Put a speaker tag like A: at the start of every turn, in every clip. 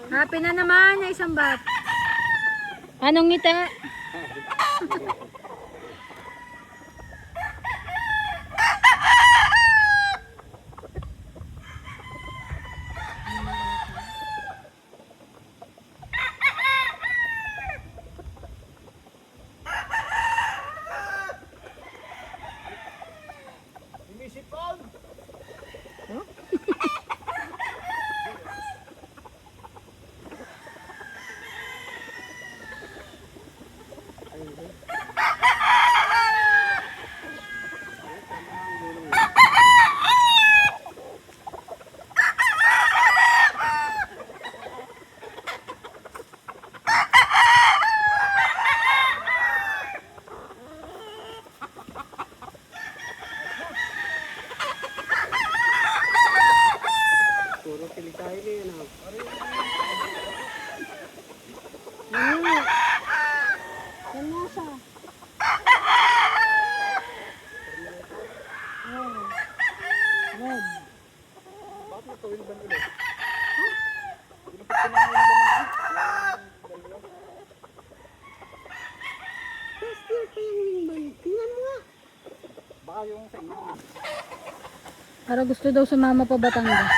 A: Happy na naman yung isang bat. Anong ngita?
B: Puro kilikay din.
A: Ano? Yan na siya. Oh. Red.
B: Bakit natawin ba nila?
A: First year pa yung wingman. Tingnan mo nga.
B: Baka yung sa inyo.
A: Para gusto daw sumama pa Batangas.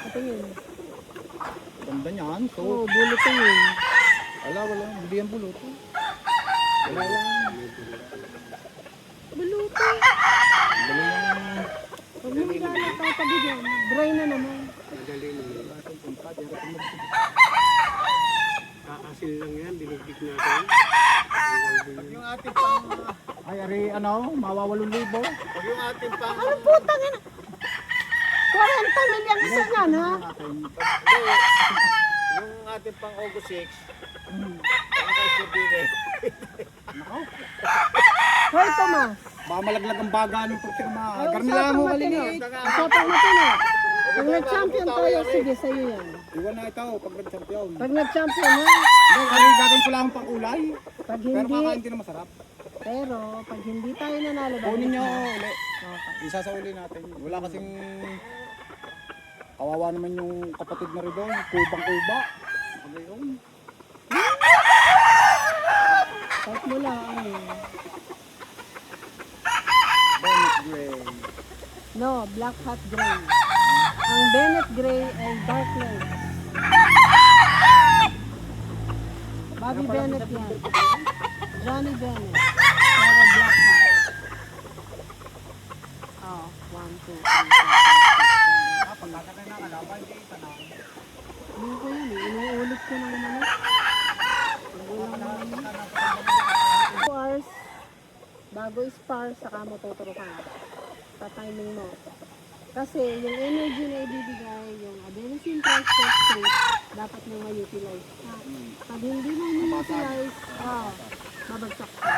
A: Patingin.
B: Ganda niyan. So,
A: Oo, bulot yun.
B: wala. Hindi yan bulot. Wala lang.
A: Buluto.
B: Dali lang.
A: Huwag mo magalit tayo tabi dyan. Dry na naman.
B: Madali lang. Wala itong punta. Kakasil lang yan. Dinugdig natin. Pag yung ating pang... Ay, ari, ano? Mawawalong libo. Pag yung ating pang...
A: Ano putang ina? 40 million isa yan, ha?
B: Yung ating pang August 6. Ang kaso din eh. Nako.
A: Hoy, Tomas.
B: Baka malaglag ang baga ng pagkira mga
A: Ay,
B: garmilang
A: usapang
B: mo
A: matino.
B: kalingit.
A: Usapang matino. Pag nag-champion tayo, sige sa'yo yan.
B: Iwan na ito pag nag-champion.
A: Pag nag-champion, ha?
B: Hindi, kasi gagawin ko lang pang kulay.
A: Pag
B: Pero
A: hindi,
B: kakain din na masarap.
A: pero pag hindi tayo nanalo,
B: Kunin nyo
A: na.
B: uli.
A: Okay.
B: Isa sa uli natin. Wala kasing... Kawawa naman yung kapatid na rin doon. Kubang-kuba. Ano yun?
A: Kahit mo lang, ano.
B: Bonnet Gray.
A: No, black hat gray. Ang Bennett gray ay dark red. Bobby Bennett yan. Johnny Bennett. Pero black hat. Oh, 1, 2, 3, 4, 5, 6, 7.
B: Pagkakatay na kalaban, hindi tanaw.
A: Hindi ko yun eh. Inuulit ko na naman eh. 2 hours bago spar, saka mo tuturukan. Sa timing mo. Kasi yung energy na ibibigay, yung adenosine phosphate, dapat mo ma-utilize. Pag hindi mo ma-utilize, babagsak ka.